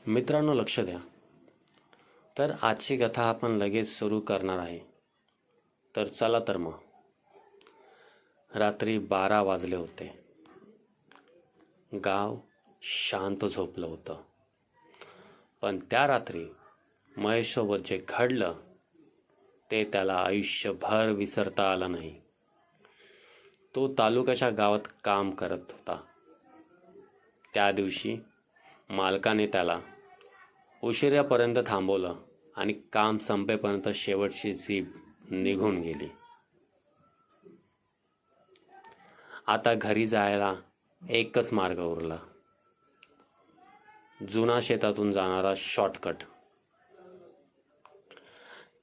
मित्रांनो, लक्ष द्या. तर आजची कथा आपण लगेच सुरू करणार आहे. तर चला तर मग. रात्री 12 वाजले होते. गाव शांत झोपलं होतं. पण त्या रात्री महेशसोबत जे घडलं ते त्याला आयुष्यभर विसरता आलं नाही. तो तालुक्याच्या गावात काम करत होता. त्या दिवशी मालकाने त्याला उशिरापर्यंत थांबवलं आणि काम संपेपर्यंत शेवटची जीभ निघून गेली. आता घरी जायला एकच मार्ग उरला, जुना शेतातून जाणारा शॉर्टकट.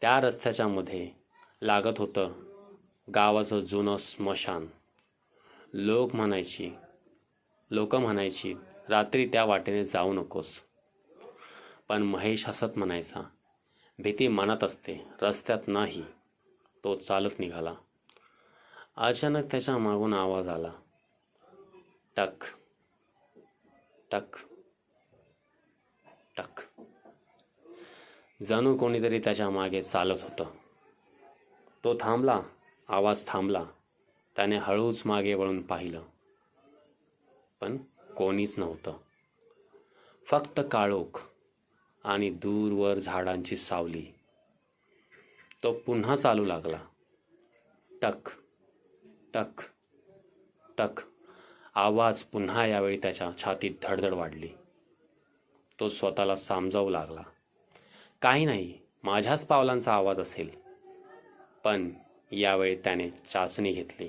त्या रस्त्याच्या मध्ये लागत होतं गावाचं जुनं स्मशान. लोक म्हणायची रात्री त्या वाटेने जाऊ नकोस. पण महेश हसत म्हणायचा, भीती मनात असते, रस्त्यात नाही. तो चालत निघाला. अचानक त्याच्या मागून आवाज आला, टक टक टक. जणू कोणीतरी त्याच्या मागे चालत होतं. तो थांबला. आवाज थांबला. त्याने हळूच मागे वळून पाहिलं, पण कोणीच नव्हतं. फक्त काळोख आणि दूरवर झाडांची सावली. तो पुन्हा चालू लागला. टक टक टक. आवाज पुन्हा. यावेळी त्याच्या छातीत धडधड वाढली. तो स्वतःला समजावू लागला, काही नाही, माझ्याच पावलांचा आवाज असेल. पण यावेळी त्याने चाचणी घेतली.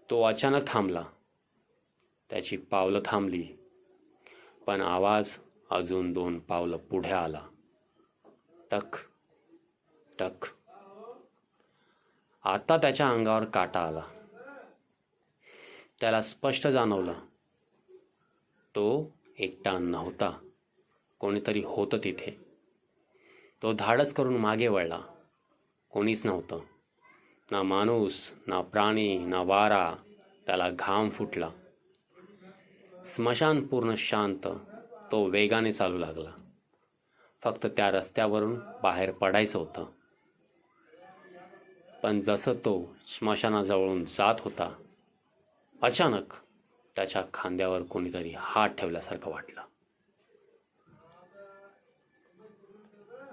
तो अचानक थांबला. त्याची पावलं थांबली, पण आवाज अजून 2 पावलं पुढे आला. टक टक. आता त्याच्या अंगावर काटा आला. त्याला स्पष्ट जाणवलं, तो एकटा नव्हता, कोणीतरी होतं तिथे. तो धाडस करून मागे वळला. कोणीच नव्हतं. ना माणूस, ना प्राणी, ना वारा. त्याला घाम फुटला. स्मशान पूर्ण शांत. तो वेगाने चालू लागला. फक्त त्या रस्त्यावरून बाहेर पडायचं होतं. पण जसं तो स्मशानाजवळून जात होता, अचानक त्याच्या खांद्यावर कोणीतरी हात ठेवल्यासारखं वाटलं.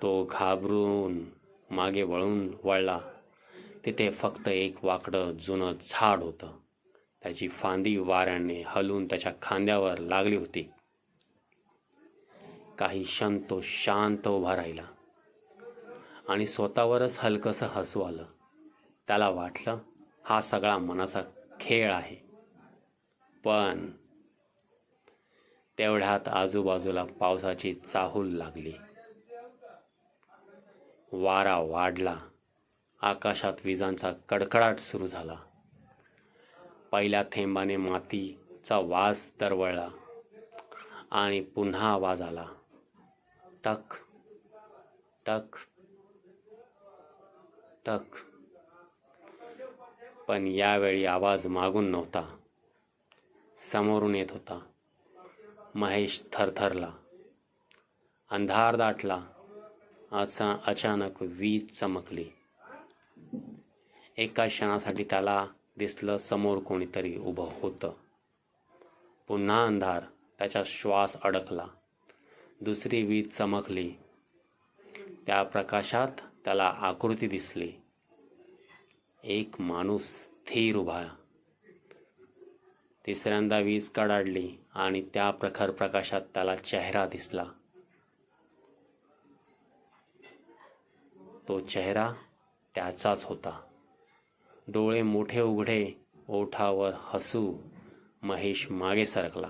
तो घाबरून मागे वळला. तिथे फक्त एक वाकडं जुनं झाड होतं. त्याची फांदी वाऱ्याने हलून त्याच्या खांद्यावर लागली होती. काही क्षण तो शांत उभा राहिला आणि स्वतःवरच हलकंसं हसू आलं. त्याला वाटलं, हा सगळा मनाचा खेळ आहे. पण तेवढ्यात आजूबाजूला पावसाची चाहूल लागली. वारा वाढला. आकाशात विजांचा कडकडाट सुरू झाला. पहिल्या थेंबाने मातीचा वास दरवळला आणि पुन्हा आवाज आला, टक टक टक. पण यावेळी आवाज मागून नव्हता, समोरून येत होता. महेश थरथरला. अंधार दाटला. अचानक वीज चमकली. एका क्षणासाठी त्याला दिसलं समोर कोणीतरी उभं होतं. पुन्हा अंधार. त्याचा श्वास अडकला. दुसरी वीज चमकली. त्या प्रकाशात त्याला आकृती दिसली. एक माणूस स्थिर उभा. तिसऱ्यांदा वीज कडाडली आणि त्या प्रखर प्रकाशात त्याला चेहरा दिसला. तो चेहरा त्याचाच होता. डोळे मोठे उघडे, ओठावर हसू. महेश मागे सरकला.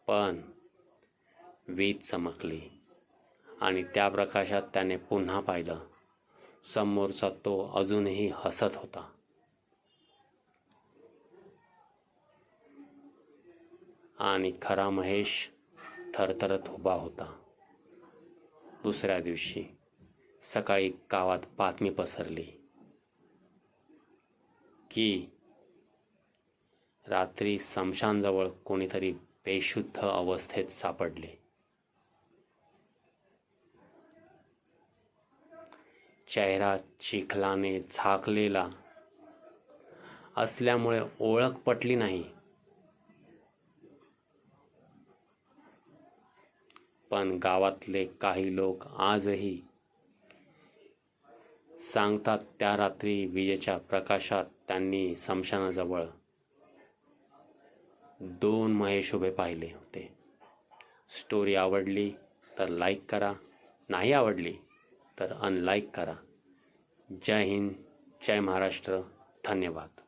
पण वीज चमकली आणि त्या प्रकाशात त्याने पुन्हा पाहिलं. समोरचा तो अजूनही हसत होता. आणि खरा महेश थरथरत उभा होता. दुसऱ्या दिवशी सकाळी गावात बातमी पसरली की रात्री स्मशानजवळ कोणीतरी बेशुद्ध अवस्थेत सापडले. चेहरा चिखलाने झाकलेला असल्यामुळे ओळख पटली नाही. पण गावातले काही लोक आजही सांगतात त्या रात्री विजेच्या प्रकाशात त्यांनी स्मशानाजवळ 2 महेश उभे पाहिले होते. स्टोरी आवडली तर लाईक करा, नाही आवडली तर अनलाईक करा. जय हिंद, जय महाराष्ट्र, धन्यवाद.